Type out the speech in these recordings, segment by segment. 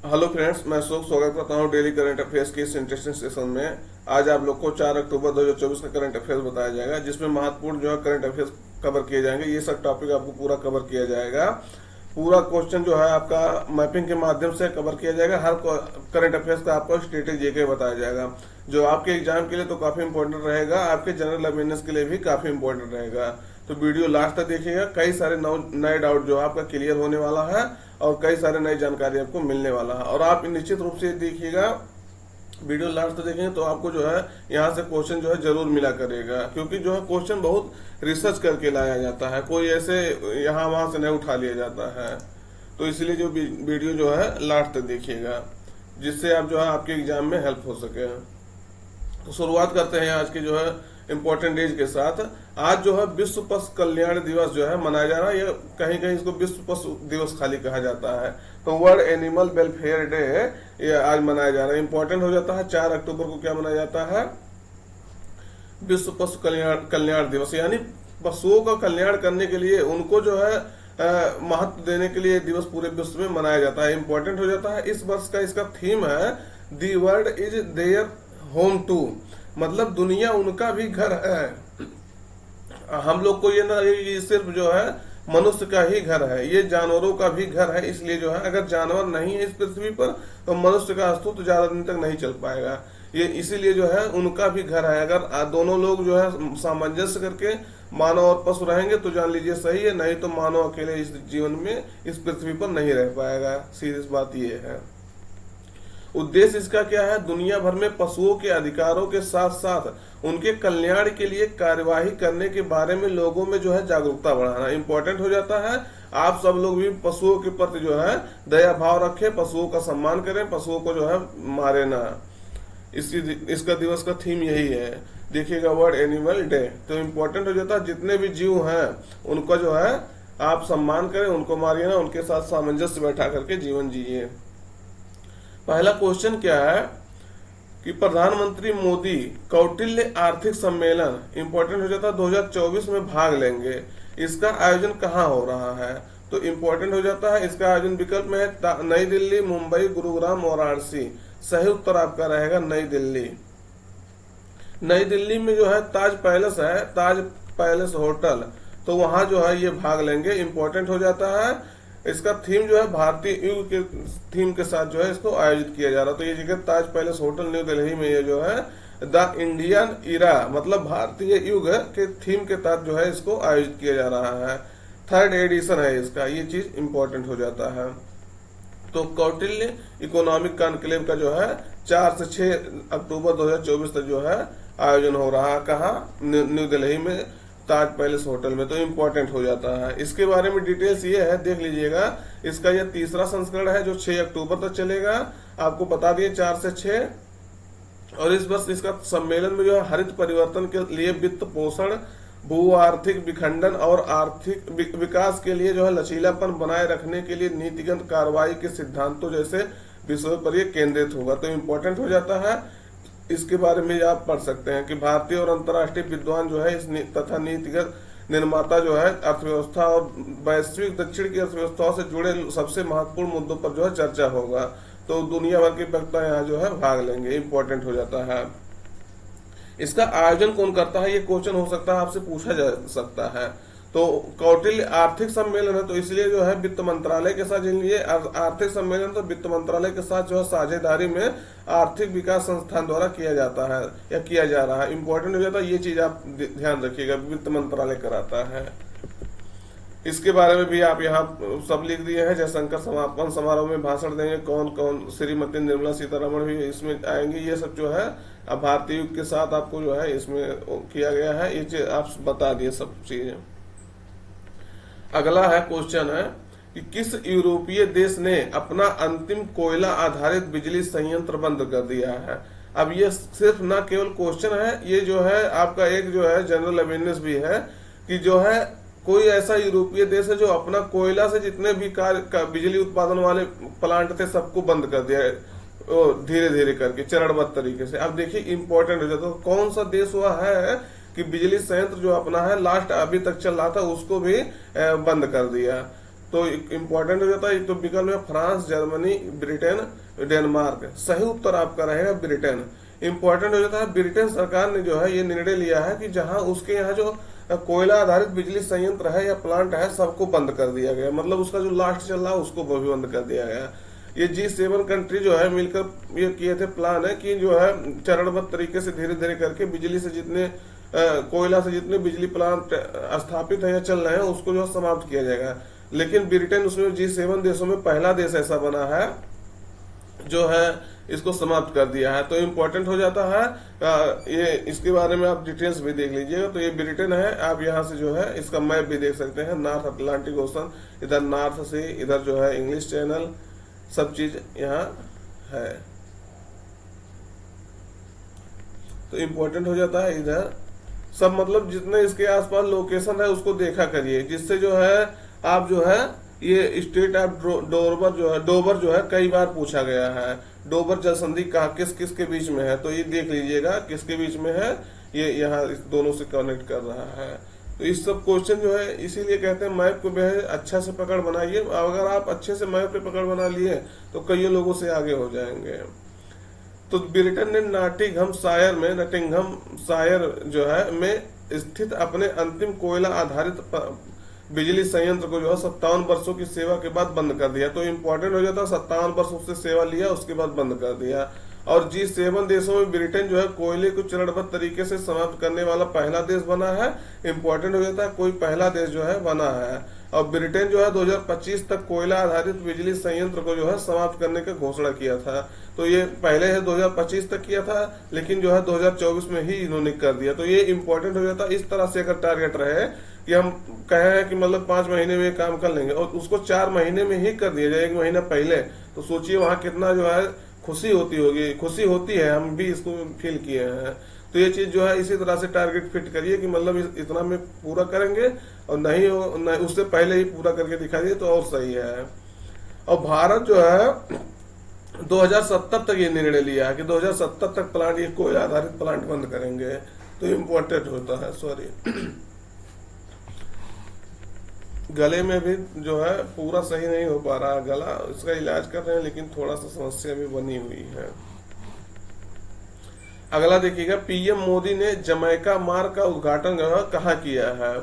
Hello friends, मैं अशोक स्वागत करता हूँ डेली करंट अफेयर्स के इस इंटरेस्टिंग सेशन में। आज आप लोग को 4 अक्टूबर 2024 का करंट अफेयर्स बताया जाएगा, जिसमें महत्वपूर्ण जो है करंट अफेयर्स कवर किए जाएंगे। ये सब टॉपिक आपको पूरा कवर किया जाएगा। पूरा क्वेश्चन जो है आपका मैपिंग के माध्यम से कवर किया जाएगा। हर करंट अफेयर्स का आपको स्टेटस जीके बताया जाएगा, जो आपके एग्जाम के लिए तो काफी इंपॉर्टेंट रहेगा, आपके जनरल अवेयरनेस के लिए भी काफी इंपॉर्टेंट रहेगा। तो वीडियो लास्ट तक देखिएगा। कई सारे नए डाउट जो आपका क्लियर होने वाला है और कई सारे नई जानकारी आपको मिलने वाला है। और आप निश्चित रूप से देखिएगा, वीडियो लास्ट तक देखेंगे तो आपको जो है यहाँ से क्वेश्चन जो है जरूर मिला करेगा, क्योंकि जो है क्वेश्चन बहुत रिसर्च करके लाया जाता है, कोई ऐसे यहाँ वहां से नहीं उठा लिया जाता है। तो इसलिए जो वीडियो जो है लास्ट तक देखिएगा, जिससे आप जो है आपके एग्जाम में हेल्प हो सके। तो शुरुआत करते हैं आज के जो है इम्पोर्टेंट डेज के साथ। आज जो है विश्व पशु कल्याण दिवस जो है मनाया जा रहा है। ये कहीं कहीं इसको विश्व पशु दिवस खाली कहा जाता है। तो वर्ल्ड एनिमल वेलफेयर डे ये आज मनाया जा रहा है। इंपॉर्टेंट हो जाता है 4 अक्टूबर को क्या मनाया जाता है? विश्व पशु कल्याण दिवस, यानी पशुओं का कल्याण करने के लिए, उनको जो है महत्व देने के लिए दिवस पूरे विश्व में मनाया जाता है। इंपॉर्टेंट हो जाता है। इस वर्ष का इसका थीम है the world is their home too, मतलब दुनिया उनका भी घर है। हम लोग को ये सिर्फ जो है मनुष्य का ही घर है, ये जानवरों का भी घर है। इसलिए जो है अगर जानवर नहीं है इस पृथ्वी पर तो मनुष्य का अस्तित्व ज्यादा दिन तक नहीं चल पाएगा। ये इसीलिए जो है उनका भी घर है। अगर दोनों लोग जो है सामंजस्य करके मानव और पशु रहेंगे तो जान लीजिए सही है, नहीं तो मानव अकेले इस जीवन में इस पृथ्वी पर नहीं रह पाएगा। सीरियस बात ये है। उद्देश्य इसका क्या है? दुनिया भर में पशुओं के अधिकारों के साथ साथ उनके कल्याण के लिए कार्यवाही करने के बारे में लोगों में जो है जागरूकता बढ़ाना इंपॉर्टेंट हो जाता है। आप सब लोग भी पशुओं के प्रति जो है दया भाव रखें, पशुओं का सम्मान करें, पशुओं को जो है मारे ना। इसका दिवस का थीम यही है। देखिएगा वर्ल्ड एनिमल डे। तो इम्पोर्टेंट हो जाता है जितने भी जीव हैं उनका जो है आप सम्मान करें, उनको मारिए ना, उनके साथ सामंजस्य बैठा करके जीवन जिए। पहला क्वेश्चन क्या है कि प्रधानमंत्री मोदी कौटिल्य आर्थिक सम्मेलन इंपॉर्टेंट हो जाता है 2024 में भाग लेंगे। इसका आयोजन कहाँ हो रहा है? तो इंपॉर्टेंट हो जाता है। इसका आयोजन विकल्प में है नई दिल्ली, मुंबई, गुरुग्राम, वाराणसी। सही उत्तर आपका रहेगा नई दिल्ली। नई दिल्ली में जो है ताज पैलेस है, ताज पैलेस होटल, तो वहां जो है ये भाग लेंगे। इंपॉर्टेंट हो जाता है। इसका थीम जो है भारतीय युग के थीम के साथ जो है इसको आयोजित किया जा रहा है। तो ये जगह ताज पैलेस होटल न्यू दिल्ली में ये जो है द इंडियन इरा, मतलब भारतीय युग के थीम के तहत जो है इसको आयोजित किया जा रहा है। 3rd एडिशन है इसका, ये चीज इंपॉर्टेंट हो जाता है। तो कौटिल्य इकोनॉमिक कॉन्क्लेव का जो है 4 से 6 अक्टूबर 2024 तक जो है आयोजन हो रहा है। कहाँ? न्यू दिल्ली में ताज पैलेस होटल में। तो इम्पोर्टेंट हो जाता है। इसके बारे में डिटेल्स ये है, देख लीजिएगा। इसका यह तीसरा संस्करण है जो 6 अक्टूबर तक चलेगा। आपको बता दिए 4 से 6। और इस वर्ष इसका सम्मेलन में जो है हरित परिवर्तन के लिए वित्त पोषण, भू आर्थिक विखंडन और आर्थिक विकास के लिए जो है लचीलापन बनाए रखने के लिए नीतिगत कार्रवाई के सिद्धांतों जैसे विषयों पर यह केंद्रित होगा। तो इम्पोर्टेंट हो जाता है। इसके बारे में आप पढ़ सकते हैं कि भारतीय और अंतर्राष्ट्रीय विद्वान जो है इस तथा नीतिगत निर्माता जो है अर्थव्यवस्था और वैश्विक दक्षिण की अर्थव्यवस्थाओं से जुड़े सबसे महत्वपूर्ण मुद्दों पर जो है चर्चा होगा। तो दुनिया भर के वक्ता यहाँ जो है भाग लेंगे। इंपॉर्टेंट हो जाता है। इसका आयोजन कौन करता है? ये क्वेश्चन हो सकता है, आपसे पूछा जा सकता है। तो कौटिल्य आर्थिक सम्मेलन है, तो इसलिए जो है वित्त मंत्रालय के साथ, ये आर्थिक सम्मेलन तो वित्त मंत्रालय के साथ जो है साझेदारी में आर्थिक विकास संस्थान द्वारा किया जाता है या किया जा रहा है। इंपॉर्टेंट हो जाता है। ये चीज आप ध्यान रखिएगा, वित्त मंत्रालय कराता है। इसके बारे में भी आप यहाँ सब लिख दिए हैं। जयशंकर समापन समारोह में भाषण देंगे कौन कौन, श्रीमती निर्मला सीतारमण भी इसमें आएंगी। ये सब जो है अब भारतीय युग के साथ आपको जो है इसमें किया गया है। ये आप बता दिए सब चीजें। अगला है क्वेश्चन है कि किस यूरोपीय देश ने अपना अंतिम कोयला आधारित बिजली संयंत्र बंद कर दिया है? अब ये सिर्फ ना केवल क्वेश्चन है, ये जो है आपका एक जो है जनरल अवेयरनेस भी है कि जो है कोई ऐसा यूरोपीय देश है जो अपना कोयला से जितने भी बिजली उत्पादन वाले प्लांट थे सबको बंद कर दिया है, धीरे धीरे करके चरणबद्ध तरीके से। अब देखिए इंपॉर्टेंट हो जाता है कौन सा देश हुआ है कि बिजली संयंत्र जो अपना है लास्ट अभी तक चल रहा था उसको भी बंद कर दिया। तो इंपॉर्टेंट हो जाता है। तो विकल्प में फ्रांस, जर्मनी, ब्रिटेन, डेनमार्क। सही उत्तर आपका रहेगा ब्रिटेन। इंपॉर्टेंट हो जाता है, ब्रिटेन सरकार ने जो है ये निर्णय लिया है कि जहां उसके यहाँ जो कोयला आधारित बिजली संयंत्र है या प्लांट है सबको बंद कर दिया गया, मतलब उसका जो लास्ट चल रहा है उसको भी बंद कर दिया गया। ये G7 कंट्री जो है मिलकर ये किए थे, प्लान है कि जो है चरणबद्ध तरीके से धीरे धीरे करके बिजली से जितने कोयला से जितने बिजली प्लांट स्थापित है या चल रहे हैं उसको जो समाप्त किया जाएगा। लेकिन ब्रिटेन उसमें G7 देशों में पहला देश ऐसा बना है जो है इसको समाप्त कर दिया है। तो इम्पोर्टेंट हो जाता है ये, इसके बारे में आप डिटेल्स भी देख लीजिएगा। तो ये ब्रिटेन है, आप यहाँ से जो है इसका मैप भी देख सकते हैं। नॉर्थ अटलांटिक ओशन, इधर नॉर्थ सी, इधर जो है इंग्लिश चैनल, सब चीज यहाँ है। तो इम्पोर्टेंट हो जाता है इधर सब, मतलब जितने इसके आसपास लोकेशन है उसको देखा करिए, जिससे जो है आप जो है ये स्टेट ऑफ डोवर जो है कई बार पूछा गया है। डोवर जल संधि कहाँ किस किस के बीच में है, तो ये देख लीजिएगा किसके बीच में है, ये यहाँ इस दोनों से कनेक्ट कर रहा है। तो इस सब क्वेश्चन जो है इसीलिए कहते हैं मैप को बेहद अच्छा से पकड़ बनाइए। अगर आप अच्छे से मैप पे पकड़ बना लिए तो कई लोगों से आगे हो जाएंगे। तो ब्रिटेन ने नटिंघम शायर जो है में स्थित अपने अंतिम कोयला आधारित बिजली संयंत्र को जो है 57 वर्षों की सेवा के बाद बंद कर दिया। तो इम्पोर्टेंट हो जाता है 57 वर्ष उससे सेवा लिया उसके बाद बंद कर दिया। और G7 देशों में ब्रिटेन जो है कोयले को चरणबद्ध तरीके से समाप्त करने वाला पहला देश बना है। इम्पोर्टेंट हो जाता है कोई पहला देश जो है बना है। और ब्रिटेन जो है 2025 तक कोयला आधारित बिजली संयंत्र को जो है समाप्त करने का घोषणा किया था। तो ये पहले है 2025 तक किया था, लेकिन जो है 2024 में ही इन्होंने कर दिया। तो ये इम्पोर्टेंट हो जाता है। इस तरह से अगर टारगेट रहे कि हम कहे हैं कि मतलब 5 महीने में काम कर लेंगे और उसको 4 महीने में ही कर दिया जाए 1 महीना पहले, तो सोचिए वहां कितना जो है खुशी होती होगी। खुशी होती है, हम भी इसको फील किए हैं। तो ये चीज जो है इसी तरह से टारगेट फिट करिए कि मतलब इतना में पूरा करेंगे, और नहीं हो उससे पहले ही पूरा करके दिखा दिए तो और सही है। और भारत जो है 2070 तक ये निर्णय लिया है कि 2070 तक प्लांट, ये कोयला आधारित प्लांट बंद करेंगे। तो इम्पोर्टेंट होता है। सॉरी, गले में भी जो है पूरा सही नहीं हो पा रहा गला, इसका इलाज कर रहे हैं लेकिन थोड़ा सा समस्या भी बनी हुई है। अगला देखिएगा, पीएम मोदी ने जमैका मार्ग का उद्घाटन जो है कहाँ किया है।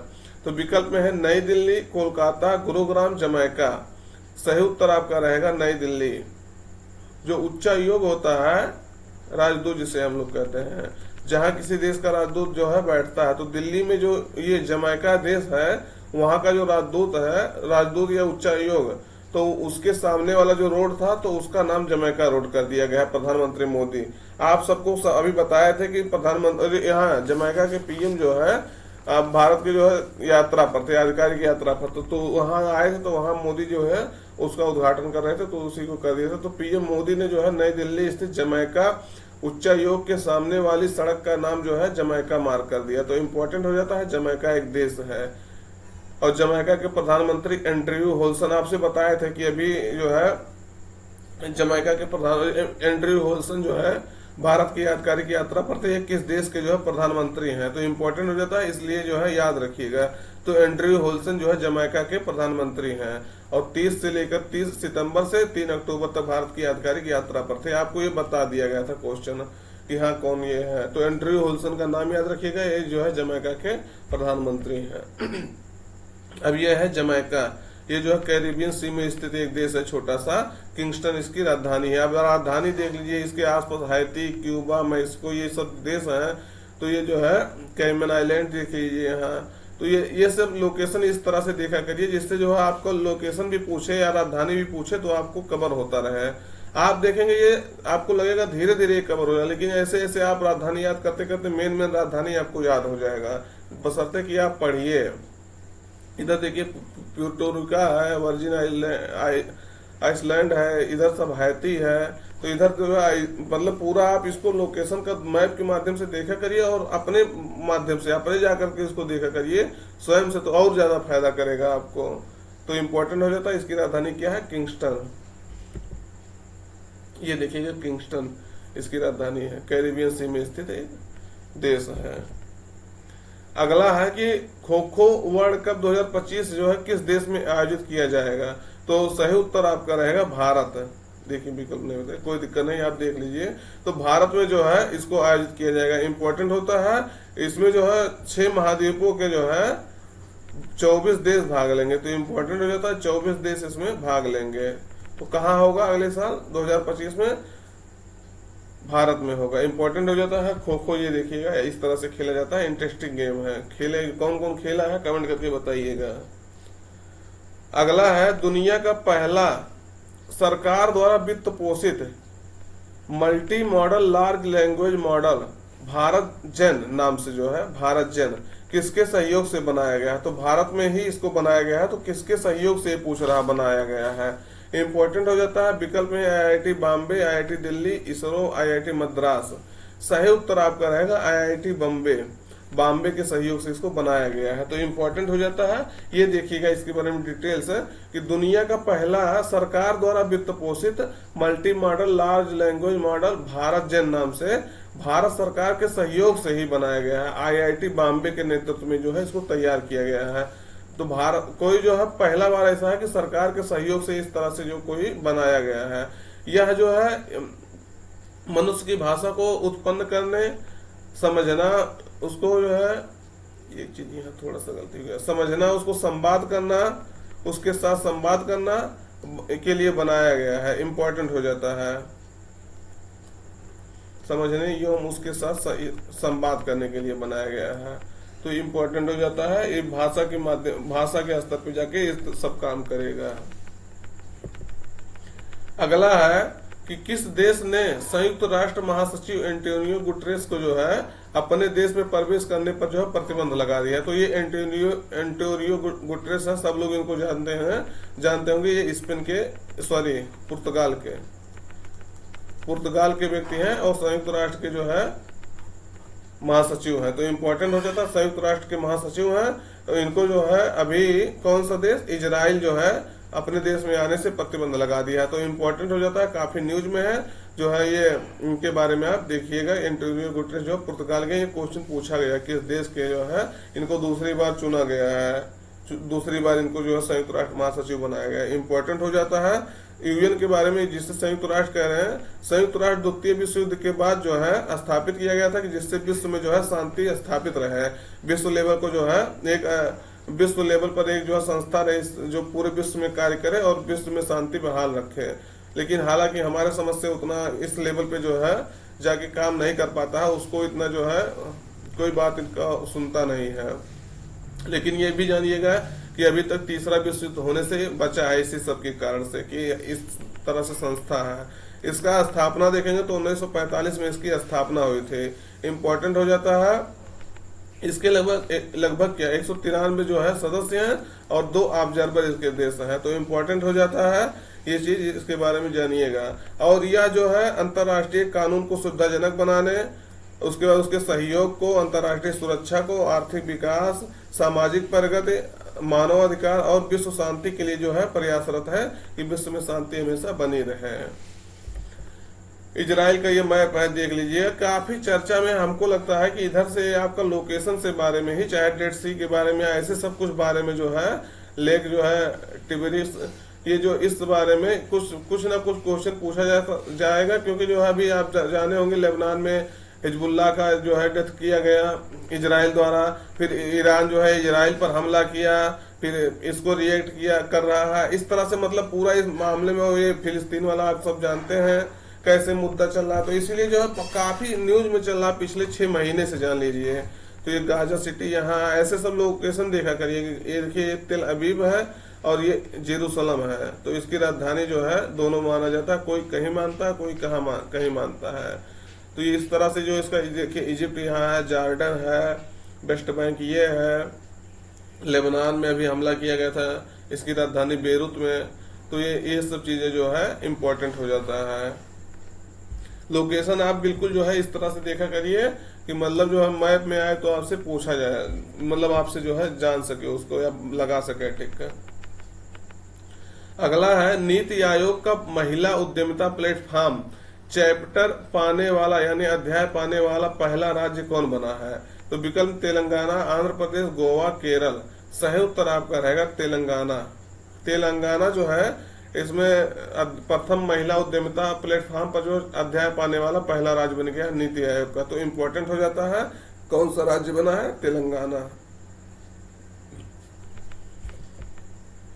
तो विकल्प में है नई दिल्ली, कोलकाता, गुरुग्राम, जमैका। सही उत्तर आपका रहेगा नई दिल्ली। जो उच्चायोग होता है, राजदूत जिसे हम लोग कहते हैं, जहां किसी देश का राजदूत जो है बैठता है, तो दिल्ली में जो ये जमैका देश है वहां का जो राजदूत या उच्चायोग, तो उसके सामने वाला जो रोड था तो उसका नाम जमैका रोड कर दिया गया प्रधानमंत्री मोदी। आप सबको अभी बताए थे कि प्रधानमंत्री यहाँ जमैका के पीएम जो है भारत के जो है यात्रा पर थे, आधिकारिक यात्रा पर, तो वहां आए थे, तो वहां मोदी जो है उसका उद्घाटन कर रहे थे, तो उसी को कर दिया था। तो पीएम मोदी ने जो है नई दिल्ली स्थित जमैका उच्चायोग के सामने वाली सड़क का नाम जो है जमैका मार्ग कर दिया। तो इम्पोर्टेंट हो जाता है, जमैका एक देश है। और जमैका के प्रधानमंत्री एंड्रयू होल्सन, आपसे बताए थे कि अभी जो है जमैका के प्रधान एंड्रयू होल्सन जो है भारत की आधिकारिक यात्रा पर थे। किस देश के जो है प्रधानमंत्री हैं, तो इम्पोर्टेंट हो जाता है, इसलिए जो है याद रखिएगा। तो एंड्रयू होल्सन जो है जमैका के प्रधानमंत्री हैं और 30 से लेकर 30 सितंबर से 3 अक्टूबर तक भारत की आधिकारिक यात्रा पर थे। आपको ये बता दिया गया था क्वेश्चन कि हाँ कौन ये है। तो एंड्रयू होल्सन का नाम याद रखिएगा, ये जो है जमैका के प्रधानमंत्री हैं। अब यह है जमैका, ये जो है कैरिबियन सी में स्थित एक देश है, छोटा सा, किंगस्टन इसकी राजधानी है। अब राजधानी देख लीजिए, इसके आसपास हैती, क्यूबा, मैक्सिको, ये सब देश हैं। तो ये जो है कैमन आइलैंड देख लीजिए यहाँ। तो ये सब लोकेशन इस तरह से देखा करिए जिससे जो है आपको लोकेशन भी पूछे या राजधानी भी पूछे तो आपको कवर होता रहे। आप देखेंगे ये आपको लगेगा धीरे धीरे कवर हो जाए, लेकिन ऐसे ऐसे आप राजधानी याद करते करते मेन राजधानी आपको याद हो जाएगा, बशर्ते कि आप पढ़िए। इधर देखिए प्यूर्टोरिका है, वर्जिन आइसलैंड है, इधर सब हैती है। तो इधर जो है मतलब पूरा आप इसको लोकेशन का मैप के माध्यम से देखा करिए और अपने माध्यम से अपने जाकर के इसको देखा करिए स्वयं से, तो और ज्यादा फायदा करेगा आपको। तो इम्पोर्टेंट हो जाता है। इसकी राजधानी क्या है, किंगस्टन। ये देखिएगा किंगस्टन इसकी राजधानी है, कैरिबियन सी में स्थित एक देश है। अगला है कि खो खो वर्ल्ड कप 2025 जो है किस देश में आयोजित किया जाएगा। तो सही उत्तर आपका रहेगा भारत। देखिए विकल्प नहीं होता, कोई दिक्कत नहीं, आप देख लीजिए। तो भारत में जो है इसको आयोजित किया जाएगा। इंपॉर्टेंट होता है, इसमें जो है 6 महाद्वीपों के जो है 24 देश भाग लेंगे। तो इम्पोर्टेंट हो जाता है 24 देश इसमें भाग लेंगे। तो कहाँ होगा अगले साल 2025 में? भारत में होगा। इंपॉर्टेंट हो जाता है। खो खो ये देखिएगा इस तरह से खेला जाता है, इंटरेस्टिंग गेम है। खेले कौन कौन खेला है कमेंट करके बताइएगा। अगला है दुनिया का पहला सरकार द्वारा वित्त पोषित multimodal large language model BharatGen नाम से जो है, भारत जेन किसके सहयोग से बनाया गया है? तो भारत में ही इसको बनाया गया है। तो किसके सहयोग से पूछ रहा बनाया गया है? इंपॉर्टेंट हो जाता है। विकल्प में IIT Bombay, IIT Delhi, ISRO, IIT Madras. सही उत्तर आपका रहेगा आईआईटी बॉम्बे के सहयोग से इसको बनाया गया है। तो इम्पोर्टेंट हो जाता है। ये देखिएगा इसके बारे में डिटेल्स है कि दुनिया का पहला सरकार द्वारा वित्त पोषित multimodal large language model BharatGen नाम से भारत सरकार के सहयोग से ही बनाया गया है। आईआईटी बॉम्बे के नेतृत्व में जो है इसको तैयार किया गया है। तो भारत कोई जो है पहला बार ऐसा है कि सरकार के सहयोग से इस तरह से जो कोई बनाया गया है। यह जो है मनुष्य की भाषा को उत्पन्न करने, समझना, उसको जो है एक चीज यहाँ थोड़ा सा गलती हो गया, समझना, उसको संवाद करना, उसके साथ संवाद करना के लिए बनाया गया है। इंपॉर्टेंट हो जाता है समझने एवं उसके साथ संवाद करने के लिए बनाया गया है। तो इम्पोर्टेंट हो जाता है। ये भाषा के माध्यम, भाषा के स्तर पे जाके इस सब काम करेगा। अगला है कि किस देश ने संयुक्त राष्ट्र महासचिव एंटोनियो गुटरेस को जो है अपने देश में प्रवेश करने पर जो है प्रतिबंध लगा दिया। तो ये एंटोनियो गुटरेस है, सब लोग इनको जानते होंगे। ये स्पेन के पुर्तगाल के व्यक्ति हैं और संयुक्त राष्ट्र के जो है महासचिव हैं। तो इम्पोर्टेंट हो जाता है, संयुक्त राष्ट्र के महासचिव हैं। तो इनको जो है अभी कौन सा देश, इजराइल जो है अपने देश में आने से प्रतिबंध लगा दिया। तो इम्पोर्टेंट हो जाता है, काफी न्यूज में है जो है ये, इनके बारे में आप देखिएगा। एंटोनियो गुटरेस जो पुर्तगाल के, ये क्वेश्चन पूछा गया किस देश के जो है इनको दूसरी बार चुना गया है, दूसरी बार इनको जो है संयुक्त राष्ट्र महासचिव बनाया गया। इंपॉर्टेंट हो जाता है। यूएन के बारे में जिससे संयुक्त राष्ट्र कह रहे हैं, संयुक्त राष्ट्र द्वितीय विश्व युद्ध के बाद जो है स्थापित किया गया था कि जिससे विश्व में जो है शांति स्थापित रहे। विश्व लेवल को जो है एक विश्व लेवल पर एक जो है संस्था रहे जो पूरे विश्व में कार्य करे और विश्व में शांति बहाल रखे। लेकिन हालांकि हमारे समझ से उतना इस लेवल पे जो है जाके काम नहीं कर पाता है, उसको इतना जो है कोई बात इनका सुनता नहीं है। लेकिन ये भी जानिएगा कि अभी तक तीसरा विश्व युद्ध होने से बचा है इसी सब के कारण से कि इस तरह से संस्था है। इसका स्थापना देखेंगे तो 1945 में इसकी स्थापना हुई थी। इम्पोर्टेंट हो जाता है। इसके लगभग क्या 193 जो है सदस्य हैं और 2 ऑब्जर्वर इसके देश हैं। तो इम्पोर्टेंट हो जाता है ये चीज, इसके बारे में जानिएगा। और यह जो है अंतर्राष्ट्रीय कानून को सुविधाजनक बनाने, उसके बाद उसके सहयोग को, अंतर्राष्ट्रीय सुरक्षा को, आर्थिक विकास, सामाजिक प्रगति, मानवाधिकार और विश्व शांति के लिए जो है प्रयासरत है कि विश्व में शांति हमेशा बनी रहे। इजराइल का ये मैप है, देख लीजिए। काफी चर्चा में हमको लगता है कि इधर से आपका लोकेशन से बारे में ही, चाहे डेड सी के बारे में, ऐसे सब कुछ बारे में जो है, लेक जो है टिबेरिस, ये जो इस बारे में कुछ ना कुछ क्वेश्चन पूछा जाएगा। क्योंकि जो है अभी आप जाने होंगे लेबनान में हिजबुल्लाह का जो है डेथ किया गया इजराइल द्वारा, फिर ईरान जो है इजराइल पर हमला किया, फिर इसको रिएक्ट किया कर रहा है। इस तरह से मतलब पूरा इस मामले में ये फिलिस्तीन वाला आप सब जानते हैं कैसे मुद्दा चल रहा है। तो इसीलिए जो है काफी न्यूज में चल रहा है पिछले 6 महीने से, जान लीजिए। तो ये गाजा सिटी, यहाँ ऐसे सब लोकेशन देखा करिए। ये देखिए तेल अबीब है और ये जेरूसलम है। तो इसकी राजधानी जो है दोनों माना जाता है, कोई कहीं मानता है, कोई कहीं मानता है। तो ये इस तरह से जो इसका देखिए, इजिप्ट यहाँ है, जॉर्डन है, वेस्ट बैंक ये है, लेबनान में अभी हमला किया गया था, इसकी राजधानी बेरूत में। तो ये सब चीजें जो है इम्पोर्टेंट हो जाता है। लोकेशन आप बिल्कुल जो है इस तरह से देखा करिए कि मतलब जो है मैप में आए तो आपसे पूछा जाए, मतलब आपसे जो है जान सके उसको या लगा सके। ठीक है। अगला है नीति आयोग का महिला उद्यमिता प्लेटफॉर्म चैप्टर पाने वाला यानी अध्याय पाने वाला पहला राज्य कौन बना है? तो विकल्प तेलंगाना, आंध्र प्रदेश, गोवा, केरल। सही उत्तर आपका रहेगा तेलंगाना। तेलंगाना जो है इसमें प्रथम महिला उद्यमिता प्लेटफॉर्म पर जो अध्याय पाने वाला पहला राज्य बन गया नीति आयोग का। तो इम्पोर्टेंट हो जाता है, कौन सा राज्य बना है? तेलंगाना।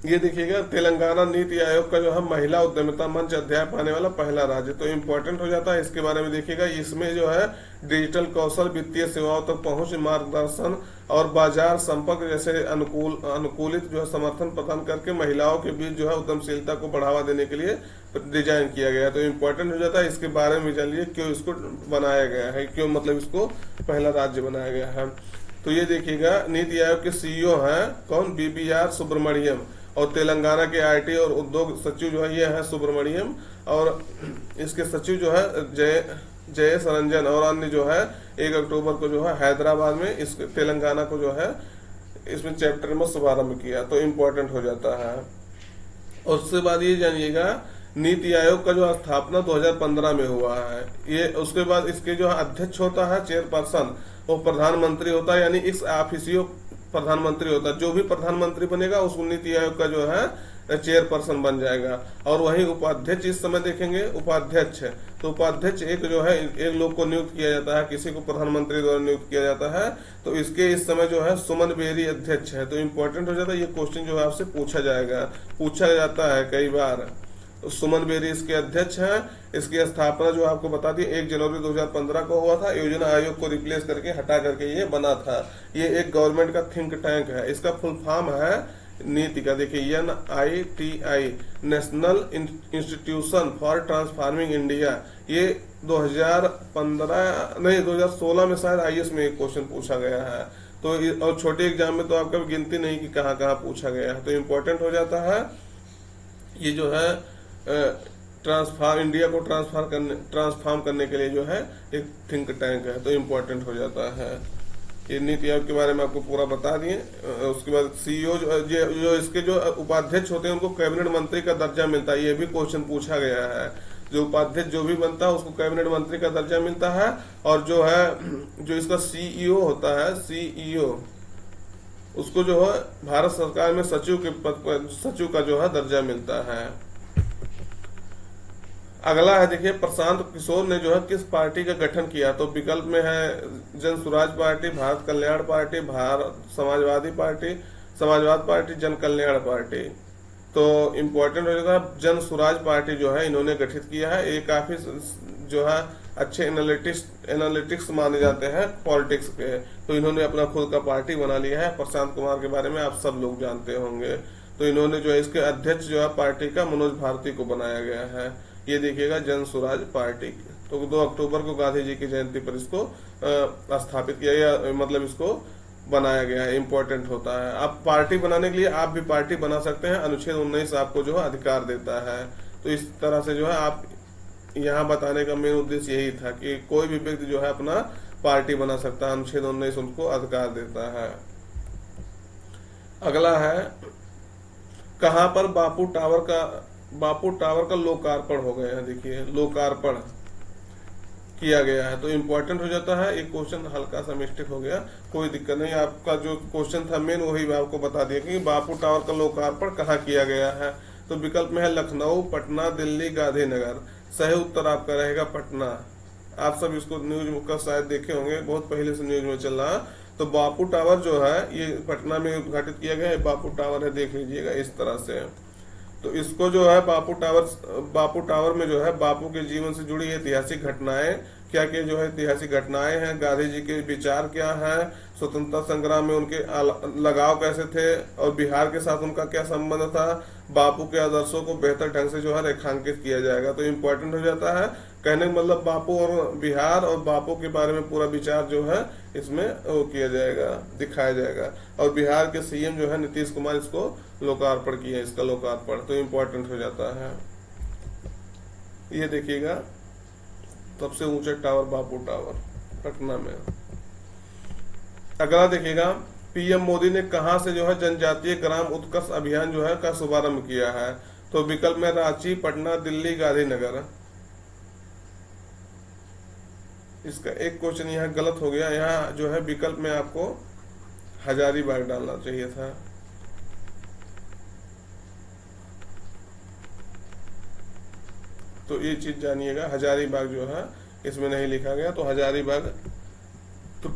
ये देखिएगा, तेलंगाना नीति आयोग का जो है महिला उद्यमिता मंच अध्याय पाने वाला पहला राज्य। तो इम्पोर्टेंट हो जाता है, इसके बारे में देखिएगा। इसमें जो है डिजिटल कौशल, वित्तीय सेवाओं तक पहुंच, मार्गदर्शन और बाजार संपर्क जैसे अनुकूलित जो है समर्थन प्रदान करके महिलाओं के बीच जो है उद्यमशीलता को बढ़ावा देने के लिए डिजाइन किया गया है। तो इम्पोर्टेंट हो जाता है, इसके बारे में जानिए क्यों इसको बनाया गया है, क्यों मतलब इसको पहला राज्य बनाया गया है। तो ये देखिएगा, नीति आयोग के सीईओ हैं कौन? BBR सुब्रमण्यम। और तेलंगाना के IT और उद्योग सचिव जो है ये है सुब्रमण्यम, और इसके सचिव जो है जयेश रंजन। और अन्य जो है 1 अक्टूबर को जो है हैदराबाद में इस तेलंगाना को जो है इसमें चैप्टर में शुभारंभ किया। तो इम्पोर्टेंट हो जाता है। और उसके बाद ये जानिएगा, नीति आयोग का जो स्थापना 2015 में हुआ है। ये उसके बाद इसके जो अध्यक्ष होता है, चेयरपर्सन, वो प्रधानमंत्री होता है, यानी एक्स ऑफिसियो प्रधानमंत्री होता है। जो भी प्रधानमंत्री बनेगा उस नीति आयोग का जो है चेयरपर्सन बन जाएगा। और वही उपाध्यक्ष, इस समय देखेंगे उपाध्यक्ष है। तो उपाध्यक्ष एक जो है एक लोग को नियुक्त किया जाता है, किसी को प्रधानमंत्री द्वारा नियुक्त किया जाता है। तो इसके इस समय जो है सुमन बेरी अध्यक्ष है। तो इम्पोर्टेंट हो जाता है, ये क्वेश्चन जो है आपसे पूछा जाता है कई बार। सुमन बेरी इसके अध्यक्ष हैं। इसकी स्थापना जो आपको बता दी 1 जनवरी 2015 को हुआ था। योजना आयोग को रिप्लेस करके हटा करके ये बना था। ये एक गवर्नमेंट का थिंक टैंक है। इसका फुल फॉर्म है नीति का, देखिए NITI, national institution for transforming India. ये 2016 में शायद IAS में एक क्वेश्चन पूछा गया है। तो और छोटे एग्जाम में तो आपका गिनती नहीं कि कहाँ कहाँ पूछा गया है। तो इम्पोर्टेंट हो जाता है, ये जो है इंडिया को ट्रांसफॉर्म करने के लिए जो है एक थिंक टैंक है। तो इम्पोर्टेंट हो जाता है। ये नीति आयोग के बारे में आपको पूरा बता दिए। उसके बाद सीईओ जो इसके जो उपाध्यक्ष होते हैं उनको कैबिनेट मंत्री का दर्जा मिलता है। ये भी क्वेश्चन पूछा गया है। जो उपाध्यक्ष जो भी बनता है उसको कैबिनेट मंत्री का दर्जा मिलता है। और जो इसका सीईओ होता है, सीईओ, उसको जो है भारत सरकार में सचिव के पद पर सचिव का जो है दर्जा मिलता है। अगला है, देखिए, प्रशांत किशोर ने जो है किस पार्टी का गठन किया? तो विकल्प में है जन सुराज पार्टी, भारत कल्याण पार्टी, भारत समाजवाद पार्टी, जन कल्याण पार्टी। तो इम्पोर्टेंट हो जाता है, जन सुराज पार्टी जो है इन्होंने गठित किया है। ये काफी जो है अच्छे एनालिटिक्स माने जाते हैं पॉलिटिक्स के। तो इन्होंने अपना खुद का पार्टी बना लिया है। प्रशांत कुमार के बारे में आप सब लोग जानते होंगे। तो इन्होंने जो है इसके अध्यक्ष जो है पार्टी का मनोज भारती को बनाया गया है। ये देखिएगा, जन सुराज पार्टी। तो 2 अक्टूबर को गांधी जी की जयंती पर इसको स्थापित किया गया, मतलब इसको बनाया गया है। इम्पोर्टेंट होता है। आप पार्टी बनाने के लिए आप भी पार्टी बना सकते हैं। अनुच्छेद 19 आपको जो है अधिकार देता है। तो इस तरह से जो है आप यहाँ बताने का मेन उद्देश्य यही था कि कोई भी व्यक्ति जो है अपना पार्टी बना सकता है। अनुच्छेद 19 उनको अधिकार देता है। अगला है, कहां पर बापू टावर का लोकार्पण हो गया है? देखिए, लोकार्पण किया गया है। तो इम्पोर्टेंट हो जाता है। एक क्वेश्चन हल्का सा मिस्टेक हो गया, कोई दिक्कत नहीं। आपका जो क्वेश्चन था मेन वही मैं आपको बता दिया कि बापू टावर का लोकार्पण कहाँ किया गया है। तो विकल्प में है लखनऊ, पटना, दिल्ली, गांधीनगर। सही उत्तर आपका रहेगा पटना। आप सब इसको न्यूज का शायद देखे होंगे, बहुत पहले से न्यूज में चल रहा है। तो बापू टावर जो है ये पटना में उद्घाटित किया गया है। बापू टावर है, देख लीजिएगा इस तरह से। तो इसको जो है बापू टावर में जो है बापू के जीवन से जुड़ी ऐतिहासिक घटनाएं क्या क्या जो है ऐतिहासिक घटनाएं हैं, गांधी जी के विचार क्या है, स्वतंत्रता संग्राम में उनके लगाव कैसे थे और बिहार के साथ उनका क्या संबंध था, बापू के आदर्शों को बेहतर ढंग से जो है रेखांकित किया जाएगा। तो इम्पोर्टेंट हो जाता है। कहने का मतलब बापू और बिहार और बापू के बारे में पूरा विचार जो है इसमें वो किया जाएगा, दिखाया जाएगा। और बिहार के CM जो है नीतीश कुमार इसको लोकार्पण किया, इसका लोकार्पण। तो इम्पोर्टेंट हो जाता है। ये देखिएगा, सबसे ऊंचा टावर बापू टावर पटना में। अगला देखिएगा, PM मोदी ने कहां से जो है जनजातीय ग्राम उत्कर्ष अभियान जो है का शुभारंभ किया है? तो विकल्प में रांची, पटना, दिल्ली, गांधीनगर। इसका एक क्वेश्चन यहाँ गलत हो गया, यहाँ जो है विकल्प में आपको हजारीबाग डालना चाहिए था। तो ये चीज जानिएगा, हजारीबाग जो है इसमें नहीं लिखा गया, तो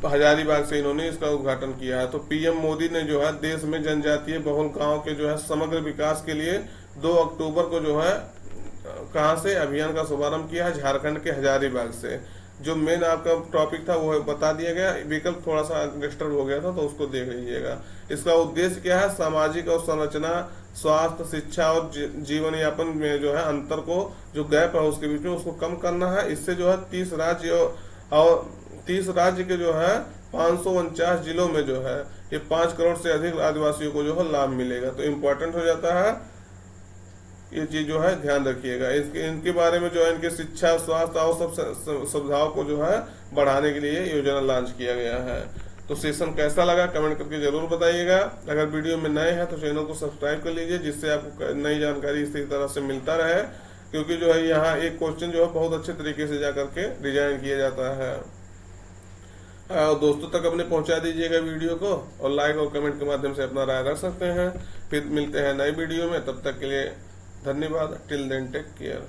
हजारीबाग से इन्होंने इसका उद्घाटन किया है। तो पीएम मोदी ने जो है देश में जनजातीय बहुल गांव के जो है समग्र विकास के लिए 2 अक्टूबर को जो है कहां से अभियान का शुभारंभ किया है, झारखंड के हजारीबाग से। जो मेन आपका टॉपिक था वो बता दिया गया, विकल्प थोड़ा सा डिस्टर्ब हो गया था तो उसको देख लीजिएगा। इसका उद्देश्य क्या है, सामाजिक और संरचना, स्वास्थ्य, शिक्षा और जीवन यापन में जो है अंतर को, जो गैप है उसके बीच में, उसको कम करना है। इससे जो है 30 राज्य के जो है 549 जिलों में जो है ये 5 करोड़ से अधिक आदिवासियों को जो है लाभ मिलेगा। तो इम्पोर्टेंट हो जाता है, ये चीज जो है ध्यान रखिएगा। इनके बारे में जो है इनके शिक्षा, स्वास्थ्य और सब सुविधाओं को जो है बढ़ाने के लिए योजना लॉन्च किया गया है। तो सेशन कैसा लगा कमेंट करके जरूर बताइएगा। अगर वीडियो में नए हैं तो चैनल को सब्सक्राइब कर लीजिए, जिससे आपको नई जानकारी इसी तरह से मिलता रहे, क्योंकि जो है यहाँ एक क्वेश्चन जो है बहुत अच्छे तरीके से जा करके डिजाइन किया जाता है। और दोस्तों तक अपने पहुंचा दीजिएगा वीडियो को, और लाइक और कमेंट के माध्यम से अपना राय रख सकते हैं। फिर मिलते हैं नई वीडियो में, तब तक के लिए धन्यवाद। Till then take care.